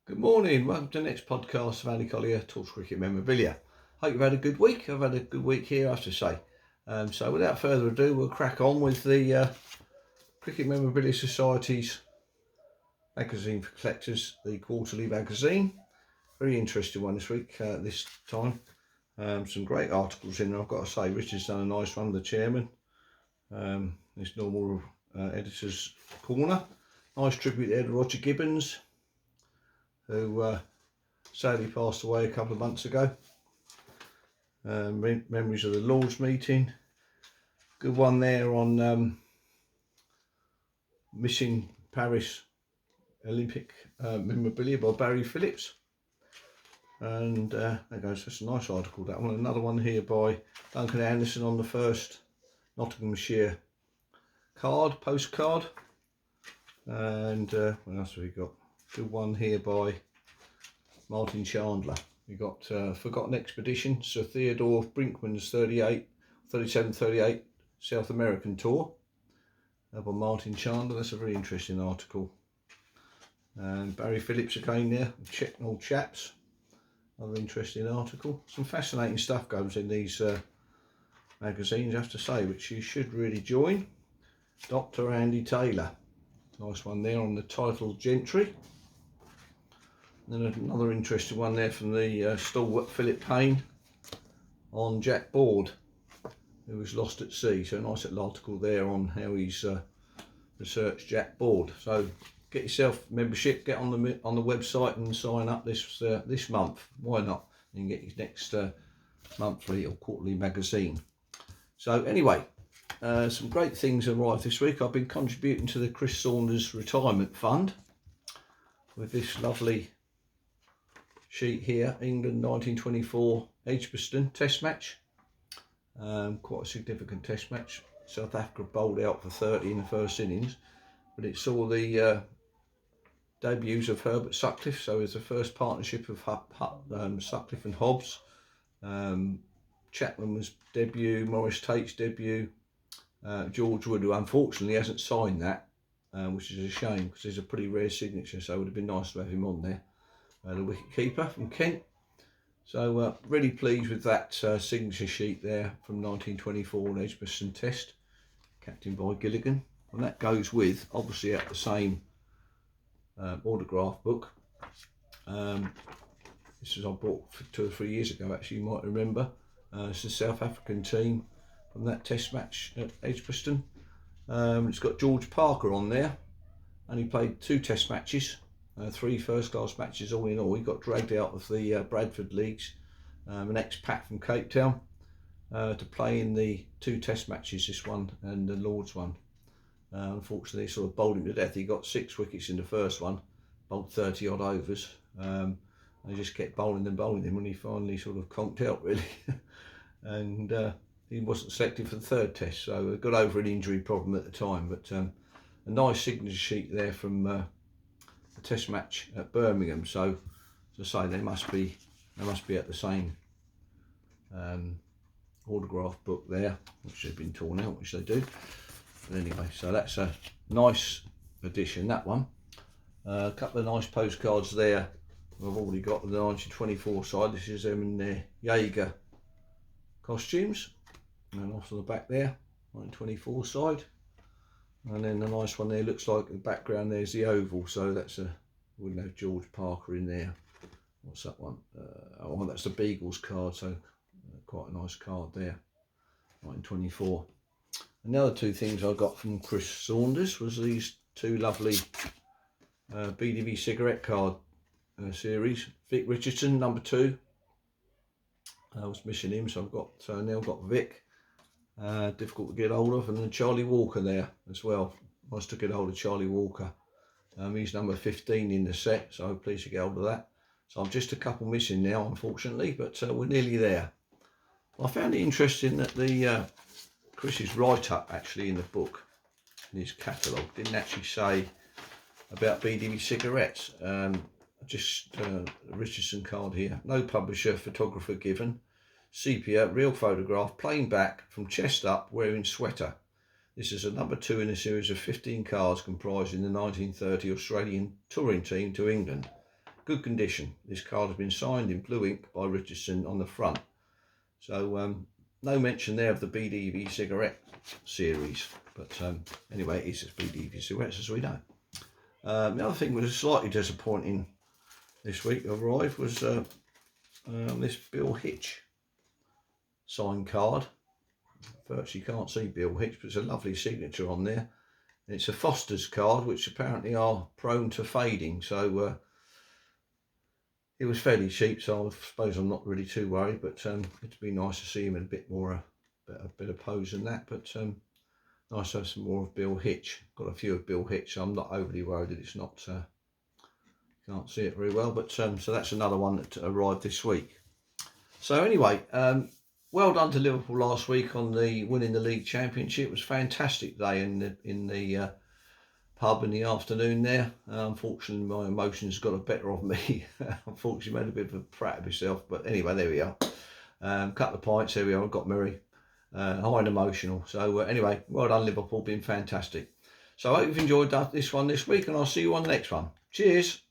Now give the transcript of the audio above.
Good morning, welcome to the next podcast of Andy Collier-talks cricket memorabilia. Hope you've had a good week. I've had a good week here, I have to say. So without further ado, we'll crack on with the Cricket Memorabilia Society's magazine for collectors, the quarterly magazine. Very interesting one this week, this time. Some great articles in there, I've got to say. Richard's done a nice one, the chairman. This normal editor's corner. Nice tribute there to Roger Gibbons, who sadly passed away a couple of months ago. Memories of the Lord's meeting. Good one there on missing Paris Olympic memorabilia by Barry Phillips. And there goes, that's a nice article, that one. Another one here by Duncan Anderson on the first Nottinghamshire postcard. And what else have we got? Good one here by Martin Chandler. We got Forgotten Expedition, Sir Theodore Brinkman's 37-38 South American tour by Martin Chandler. That's a very interesting article. And Barry Phillips again there, checking old chaps. Another interesting article. Some fascinating stuff goes in these magazines, I have to say, which you should really join. Dr. Andy Taylor. Nice one there on the title Gentry. Then another interesting one there from the stalwart Philip Payne on Jack Board, who was lost at sea. So a nice little article there on how he's researched Jack Board. So get yourself membership, get on the website and sign up this month. Why not? You can get your next monthly or quarterly magazine. So anyway, some great things arrived this week. I've been contributing to the Chris Saunders Retirement Fund with this lovely sheet here, England 1924 Edgbaston Test match. Quite a significant Test match. South Africa bowled out for 30 in the first innings, but it saw the debuts of Herbert Sutcliffe, so it's the first partnership of Sutcliffe and Hobbs. Chapman was debut, Morris Tate's debut, George Wood, who unfortunately hasn't signed that, which is a shame because it's a pretty rare signature, so it would have been nice to have him on there. The wicket keeper from Kent. So really pleased with that signature sheet there from 1924 Edgbaston Test, captained by Gilligan. And that goes with, obviously, at the same autograph book. This was I bought 2 or 3 years ago, actually, you might remember. It's the South African team from that Test match at Edgbaston. It's got George Parker on there, and he played 2 Test matches. 3 first-class matches all in all. He got dragged out of the Bradford Leagues, an expat from Cape Town, to play in the 2 Test matches, this one and the Lord's one. Unfortunately, sort of bowled him to death. He got 6 wickets in the first one, bowled 30 odd overs. They just kept bowling him when he finally sort of conked out, really. And he wasn't selected for the 3rd Test, so got over an injury problem at the time. But a nice signature sheet there from the Test match at Birmingham. So as I say, they must be at the same autograph book there, which they've been torn out, which they do. But anyway, so that's a nice addition, that one. A couple of nice postcards there. I've already got the 1924 side. This is them in their Jaeger costumes, and off to the back there, 1924 side. And then the nice one there, looks like the background there's the oval, so that's wouldn't have George Parker in there. What's that one? Oh, that's the Beagles card, so quite a nice card there, 1924. And the other 2 things I got from Chris Saunders was these 2 lovely BDV cigarette card series. Vic Richardson, number 2. I was missing him, so I've got now got Vic. Difficult to get hold of, and then Charlie Walker there as well. Nice to get hold of Charlie Walker. He's number 15 in the set, so pleased to get hold of that. So I'm just a couple missing now, unfortunately, but we're nearly there. I found it interesting that the Chris's write-up actually in the book, in his catalogue, didn't actually say about BDV cigarettes. Just a Richardson card here. No publisher, photographer given. Sepia, real photograph, plain back, from chest up, wearing sweater. This is a number 2 in a series of 15 cards comprising the 1930 Australian touring team to England. good condition. This card has been signed in blue ink by Richardson on the front. So no mention there of the BDV cigarette series, but anyway, it is just BDV cigarettes as we know. The other thing was slightly disappointing this week arrived was this Bill Hitch signed card. First, you can't see Bill Hitch, but it's a lovely signature on there. And it's a Foster's card, which apparently are prone to fading, so it was fairly cheap, so I suppose I'm not really too worried, but it'd be nice to see him in a bit more, a bit of pose than that, but nice to have some more of Bill Hitch. Got a few of Bill Hitch, so I'm not overly worried that it's not, can't see it very well, but so that's another one that arrived this week. So anyway, well done to Liverpool last week on the winning the league championship. It was a fantastic day in the pub in the afternoon there. Unfortunately, my emotions got the better of me. Unfortunately, made a bit of a prat of myself, but anyway, there we are. Couple of pints, there we are. Got merry, high and emotional. So anyway, well done Liverpool, been fantastic. So I hope you've enjoyed this one this week, and I'll see you on the next one. Cheers.